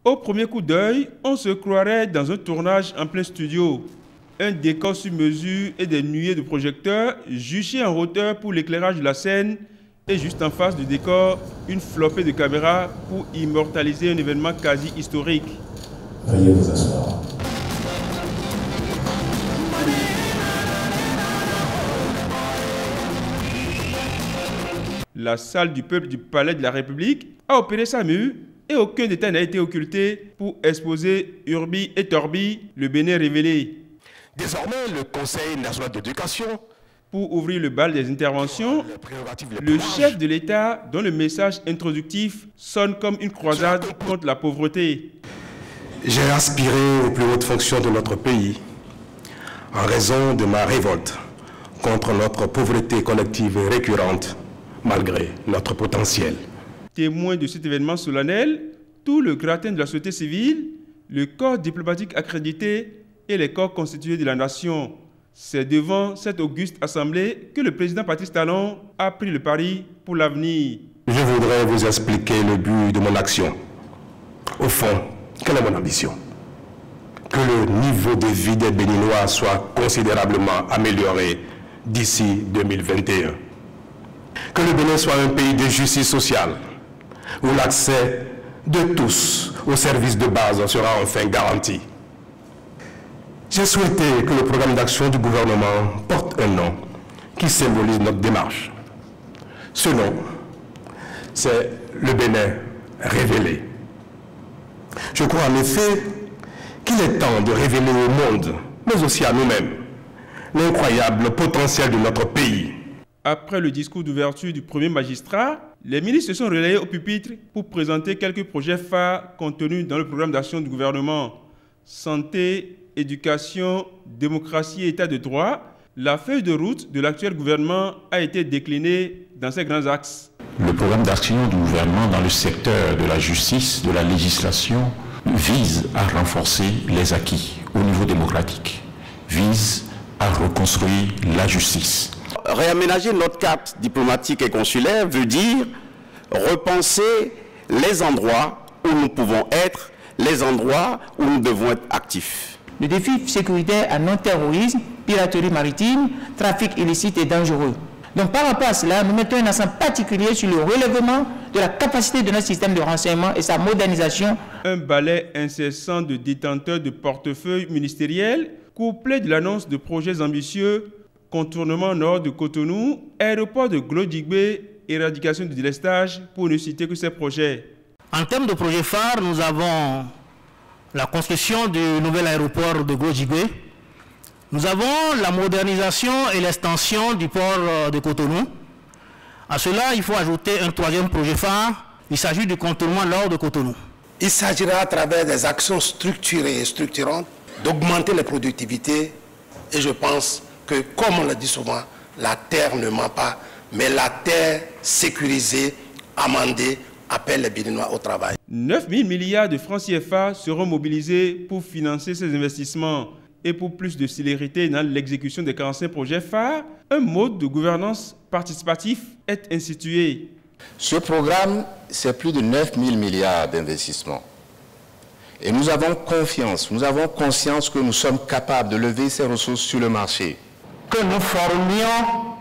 Au premier coup d'œil, on se croirait dans un tournage en plein studio. Un décor sur mesure et des nuées de projecteurs juchés en hauteur pour l'éclairage de la scène et juste en face du décor, une flopée de caméras pour immortaliser un événement quasi historique. Veuillez vous asseoir. La salle du peuple du Palais de la République a opéré sa mue et aucun détail n'a été occulté pour exposer Urbi et Torbi, le Bénin révélé. Désormais, le Conseil national d'éducation, pour ouvrir le bal des interventions, le chef de l'État, dont le message introductif sonne comme une croisade contre la pauvreté. J'ai aspiré aux plus hautes fonctions de notre pays en raison de ma révolte contre notre pauvreté collective et récurrente, malgré notre potentiel. Témoin de cet événement solennel, tout le gratin de la société civile, le corps diplomatique accrédité et les corps constitués de la nation. C'est devant cette auguste assemblée que le président Patrice Talon a pris le pari pour l'avenir. Je voudrais vous expliquer le but de mon action. Au fond, quelle est mon ambition? Que le niveau de vie des Béninois soit considérablement amélioré d'ici 2021. Que le Bénin soit un pays de justice sociale, où l'accès de tous aux services de base sera enfin garanti. J'ai souhaité que le programme d'action du gouvernement porte un nom qui symbolise notre démarche. Ce nom, c'est le Bénin révélé. Je crois en effet qu'il est temps de révéler au monde, mais aussi à nous-mêmes, l'incroyable potentiel de notre pays. Après le discours d'ouverture du premier magistrat, les ministres se sont relayés au pupitre pour présenter quelques projets phares contenus dans le programme d'action du gouvernement. Santé, éducation, démocratie et état de droit, la feuille de route de l'actuel gouvernement a été déclinée dans ces grands axes. Le programme d'action du gouvernement dans le secteur de la justice, de la législation, vise à renforcer les acquis au niveau démocratique, vise à reconstruire la justice. Réaménager notre carte diplomatique et consulaire veut dire repenser les endroits où nous pouvons être, les endroits où nous devons être actifs. Le défi sécuritaire à non-terrorisme, piraterie maritime, trafic illicite et dangereux. Donc par rapport à cela, nous mettons un accent particulier sur le relèvement de la capacité de notre système de renseignement et sa modernisation. Un balai incessant de détenteurs de portefeuilles ministériels, couplé de l'annonce de projets ambitieux, contournement nord de Cotonou, aéroport de Glodjigbe, éradication du délestage, pour ne citer que ces projets. En termes de projets phares, nous avons la construction du nouvel aéroport de Glodjigbe. Nous avons la modernisation et l'extension du port de Cotonou. À cela, il faut ajouter un troisième projet phare. Il s'agit du contournement nord de Cotonou. Il s'agira à travers des actions structurées et structurantes d'augmenter les productivités. Et je pense que, comme on le dit souvent, la terre ne ment pas, mais la terre sécurisée, amendée, appelle les Béninois au travail. 9 000 milliards de francs CFA seront mobilisés pour financer ces investissements. Et pour plus de célérité dans l'exécution des 45 projets phares, un mode de gouvernance participatif est institué. Ce programme, c'est plus de 9 000 milliards d'investissements. Et nous avons confiance, nous avons conscience que nous sommes capables de lever ces ressources sur le marché. Que nous formions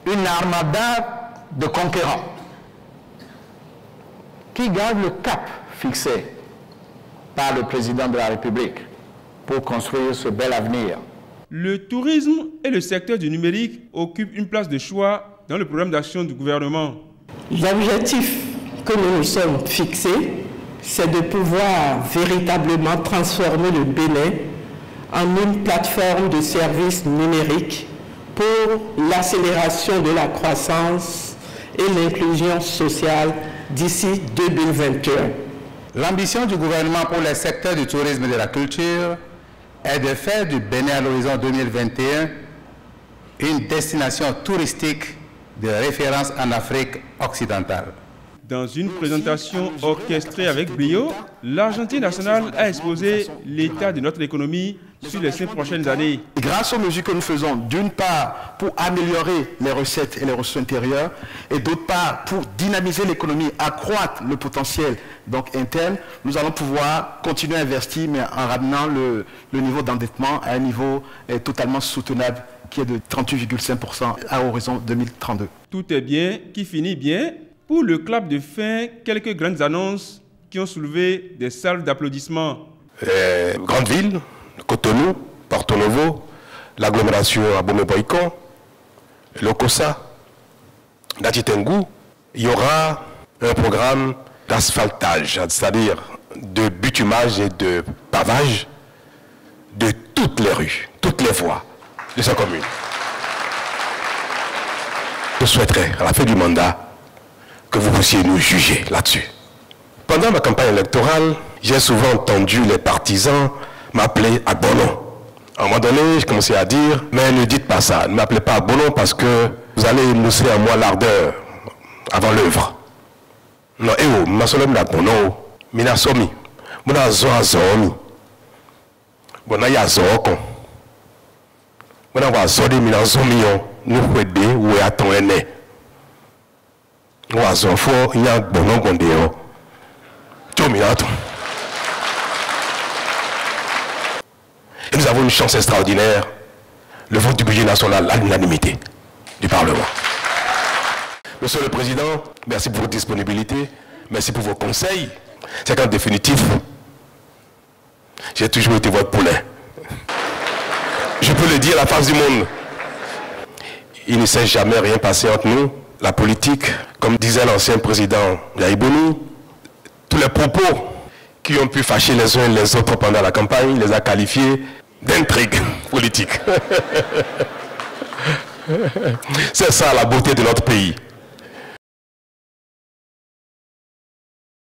une armada de conquérants qui gardent le cap fixé par le président de la République pour construire ce bel avenir. Le tourisme et le secteur du numérique occupent une place de choix dans le programme d'action du gouvernement. L'objectif que nous nous sommes fixés, c'est de pouvoir véritablement transformer le Bénin en une plateforme de services numériques pour l'accélération de la croissance et l'inclusion sociale d'ici 2021. L'ambition du gouvernement pour les secteurs du tourisme et de la culture est de faire du Bénin à l'horizon 2021 une destination touristique de référence en Afrique occidentale. Dans une présentation orchestrée avec brio, l'Argentine nationale a exposé l'état de notre économie sur les 5 prochaines années. Grâce aux mesures que nous faisons, d'une part pour améliorer les recettes et les ressources intérieures, et d'autre part pour dynamiser l'économie, accroître le potentiel donc interne, nous allons pouvoir continuer à investir, mais en ramenant le niveau d'endettement à un niveau totalement soutenable, qui est de 38,5% à horizon 2032. Tout est bien qui finit bien. Pour le clap de fin, quelques grandes annonces qui ont soulevé des salves d'applaudissements. Grande ville, Cotonou, Porto Novo, l'agglomération Abomey-Boycon, le COSA, Gatitengu, il y aura un programme d'asphaltage, c'est-à-dire de bitumage et de pavage de toutes les rues, toutes les voies de sa commune. Je souhaiterais, à la fin du mandat, que vous puissiez nous juger là-dessus. Pendant ma campagne électorale, j'ai souvent entendu les partisans m'appeler Agbonon. À un moment donné, je commençais à dire, mais ne dites pas ça, ne m'appelez pas Agbonon parce que vous allez émousser à moi l'ardeur avant l'œuvre. Non, ma solem Agbonon, mina somi, mona zomi, bona ya zoko, mona wa zodi mina zomi yo, nous kwede ou aton ene, wa zofo ya Agbonon gondeo, tominato. Et nous avons une chance extraordinaire, le vote du budget national à l'unanimité du Parlement. Monsieur le Président, merci pour votre disponibilité, merci pour vos conseils. C'est qu'en définitif, j'ai toujours été votre poulet. Je peux le dire à la face du monde. Il ne s'est jamais rien passé entre nous. La politique, comme disait l'ancien président Yaïbouni, tous les propos qui ont pu fâcher les uns et les autres pendant la campagne, les a qualifiés d'intrigue politique. C'est ça la beauté de notre pays.